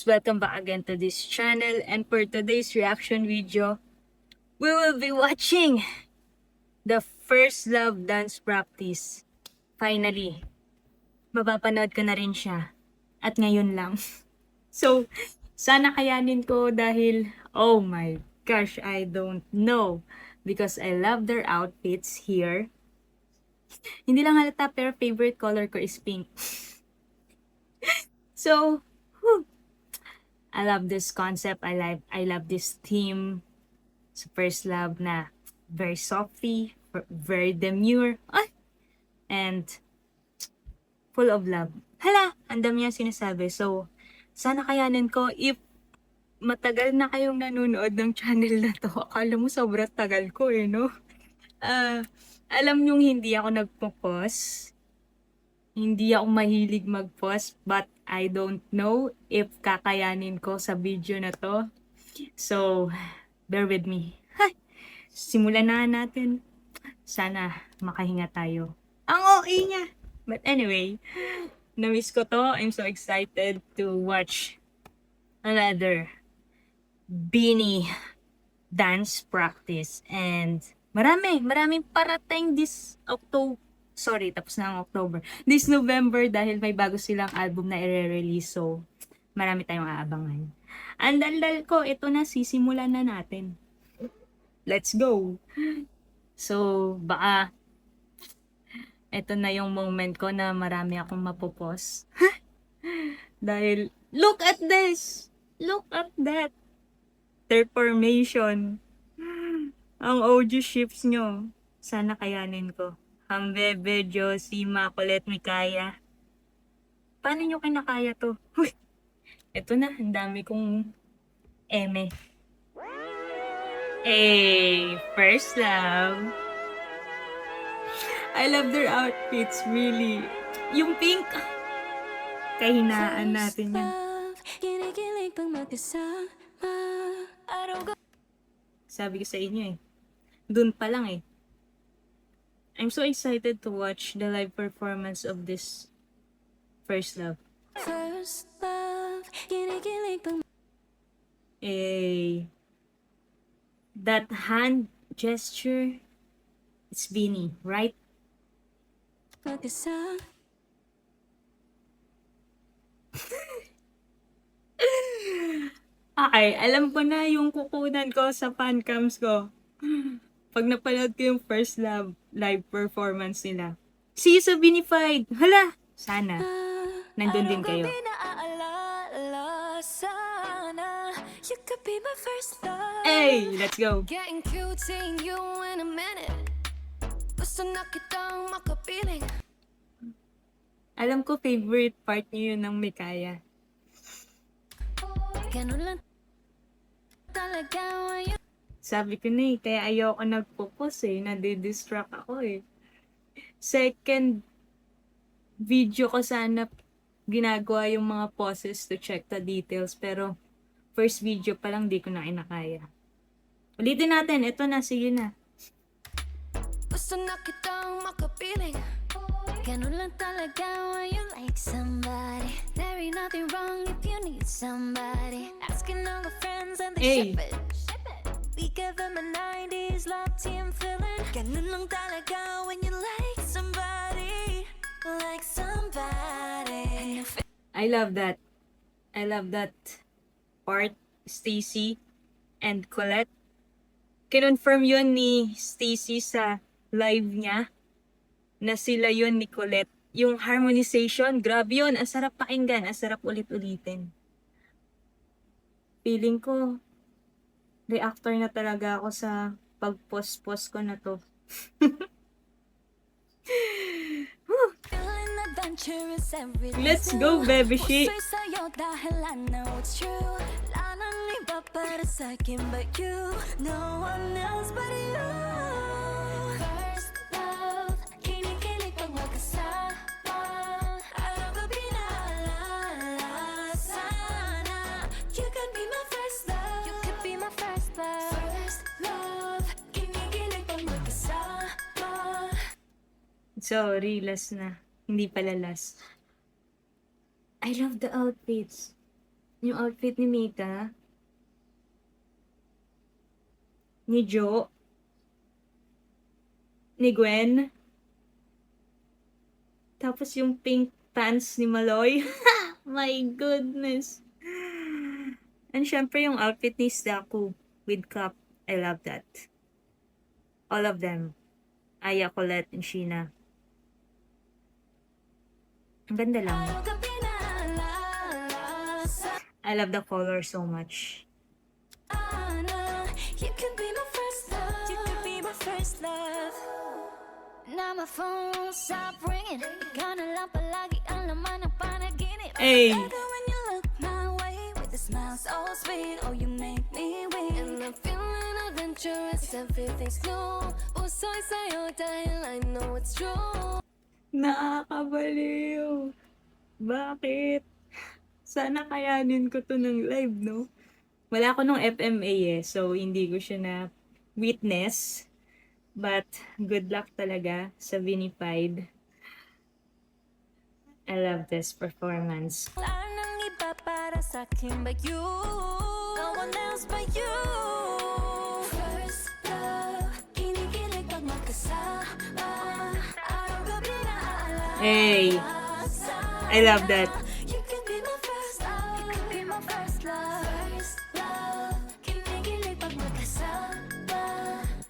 guys, welcome back again to this channel, and for today's reaction video, we will be watching the First Love dance practice. Finally, mapapanood ko na rin siya. At ngayon lang. So, sana kayanin ko dahil, oh my gosh, I don't know. Because I love their outfits here. Hindi lang halata pero favorite color ko is pink. So, whew, I love this concept. I love this theme. Sa First Love na very softy, very demure, and full of love. Hala, ang dami niya sinasabi. So, sana kayanin ko if matagal na kayong nanonood ng channel na to. Akala mo sobrang tagal ko no? Alam niyong hindi ako nagpo-pause. Hindi ako mahilig mag-pause, but I don't know if kakayanin ko sa video na to. So, bear with me. Simulan na natin. Sana makahinga tayo. Ang OA niya! But anyway, na-miss ko to. I'm so excited to watch another Beanie dance practice. And maraming parating this October. Sorry, tapos na ang October. This November dahil may bago silang album na i-release. So, marami tayong aabangan. Ang daldal ko, ito na, sisimulan na natin. Let's go! So, baka ito na yung moment ko na marami akong mapopos. Dahil, look at this! Look at that! Their formation. Ang OG ships nyo. Sana kayanin ko. Hambebe, Josie, Makulet, Mikaya. Paano nyo kinakaya to? Huy! Ito na, ang dami kong eme. Hey, First Love. I love their outfits, really. Yung pink, kahinaan natin yan. Sabi ko sa inyo dun pa lang I'm so excited to watch the live performance of this First Love. First love, that hand gesture, it's Beanie, right? Okay, alam ko na yung kukunan ko sa fancams ko. Pag napanood ko yung First Love live performance nila. See you sa Beanified! Hala! Sana. Nandun din kayo. Hey! Let's go! Alam ko favorite part niyo yun ng Mikaya. Sabi ko na kaya ayoko nagpo-pause nadidistract ako Second video ko sana ginagawa yung mga pauses to check the details, pero first video pa lang di ko na kinakaya. Ulitin natin, ito na, sige na. Gusto na kitang makapiling. Ganun lang talaga when you like somebody. There ain't nothing wrong if you need somebody. Asking all the friends and they ship it. We give them a 90s love team feeling. Ganun lang talaga when you like somebody. Like somebody. I love that. I love that part. Stacy and Colette. Kinonfirm yun ni Stacy sa live niya na sila yun ni Colette. Yung harmonization, grabe yun. Ang sarap pakinggan. Ang sarap ulit-ulitin. Feeling ko, reactor na talaga ako sa pag-post-post ko na to. Let's go, baby shit! Sorry, last na. Hindi pala last. I love the outfits. Yung outfit ni Mika, ni Jo, ni Gwen, tapos yung pink pants ni Maloy. My goodness. And syempre yung outfit ni Daku with cup. I love that. All of them. Aya, Colette, and Sheena. Ang ganda lang. I love the color so much. You could be my first love. You could be my first love. Now my phone stop ringing. Gana lang palagi ang laman ng panaginip. Hey. When you look my way with a smile so sweet, oh you make me weak. And I'm feeling adventurous, everything's new. Puso'y sa'yo dahil I know it's true. Nakakabaliw. Bakit? Sana kayanin ko to ng live, no? Wala ako nung FMA so hindi ko siya na witness. But good luck talaga sa Vinified. I love this performance. Wala nang iba para sa'kin but you. No one else but you. First love, kinikilig pag magkasama. Araw-gabi na aalala. Hey, I love that. You could be my first love. You could be my first love. First love, kinikilig pag magkasama.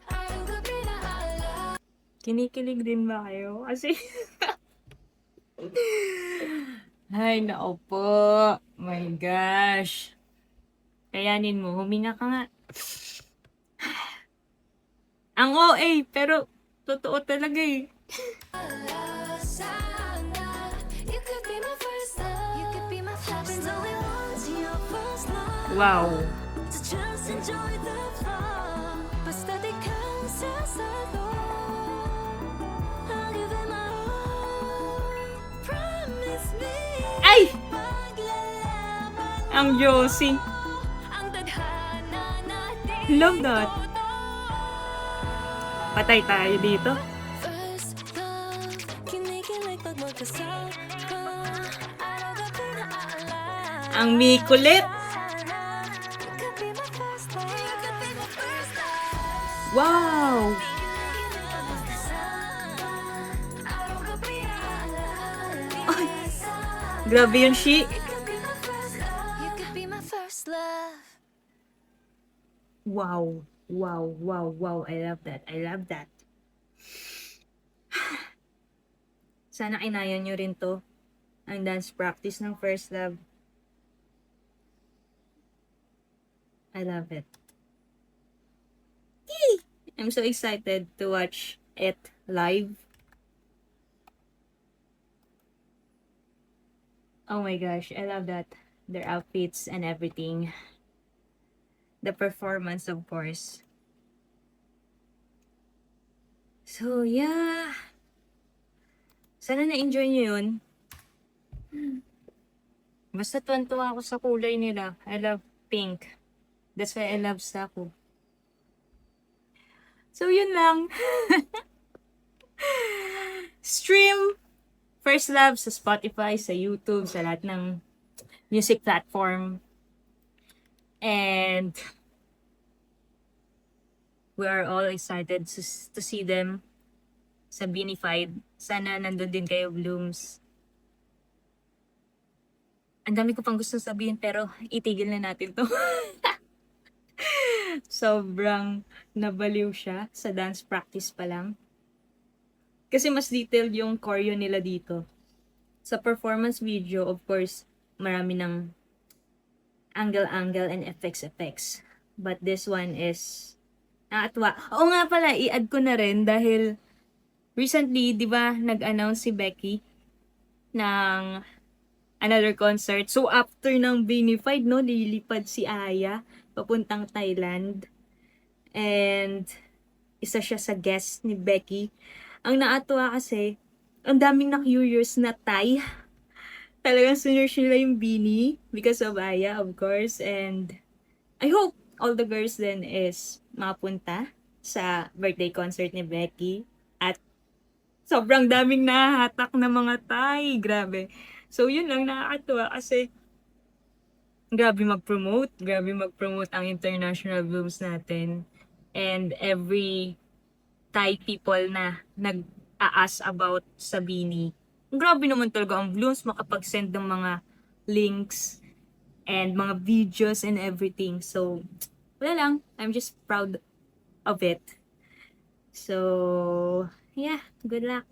Araw-gabi na aalala. Kinikilig din ba kayo? Kasi ay, nako po. My gosh. Kayanin mo, huminga ka nga. Ang OA, pero totoo talaga eh. Sana, you could be my first love. You could be my first love. Been once your first love. Wow. To just enjoy the fun. Basta di kang sasalo. I'll give it my all. Promise me. Ay! Paglalaban Ang Josie. ang tadhana natin. Love that. Patay tayo dito. First love, kinikilig pag magkasama. Araw-gabi na aalala. Ang mikulit. You could be my first love. You could be my first love. Wow. Araw-gabi na aalala. Ay, grabe yun, Shi. You could be my first love. You could be my first love. Wow. Wow, wow, wow. I love that. I love that. Sana kinaya nyo rin to. Ang dance practice ng First Love. I love it. Yay! I'm so excited to watch it live. Oh my gosh, I love that. Their outfits and everything. The performance, of course. So, yeah. Sana na-enjoy nyo yun. Basta tuwan-tuwa ako sa kulay nila. I love pink. That's why I love Saku. So, yun lang. Stream First Love sa Spotify, sa YouTube, sa lahat ng music platform. And we are all excited to see them sa Beanified. Sana nandun din kayo, Blooms. Ang dami ko pang gusto sabihin pero itigil na natin to. Sobrang nabaliw siya sa dance practice pa lang. Kasi mas detailed yung choreo nila dito. Sa performance video, of course, marami ng angle and effects. But this one is nakakatuwa. Oo nga pala, i-add ko na rin dahil recently, di ba, nag-announce si Becky ng another concert. So, after ng Beanified, no, lilipad si Aya papuntang Thailand. And isa siya sa guest ni Becky. Ang nakatuwa kasi, ang daming na-curious na Thai. Talagang sinerge nila yung Beanie because of Aya, of course. And I hope all the girls then is mapunta sa birthday concert ni Becky. At sobrang daming nahahatak na mga Thai. Grabe. So, yun lang nakakatuwa kasi Grabe mag-promote ang international blooms natin. And every Thai people na nag-aas about sa Bini. Grabe naman talaga ang blooms, makapag-send ng mga links and mga videos and everything. So, wala lang. I'm just proud of it. So, yeah, good luck.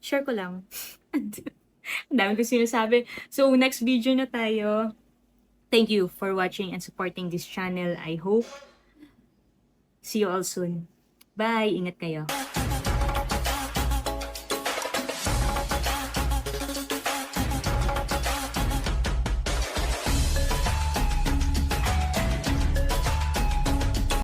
Share ko lang. Ang dami ko sinasabi. So, next video na tayo. Thank you for watching and supporting this channel. I hope see you all soon. Bye! Ingat kayo.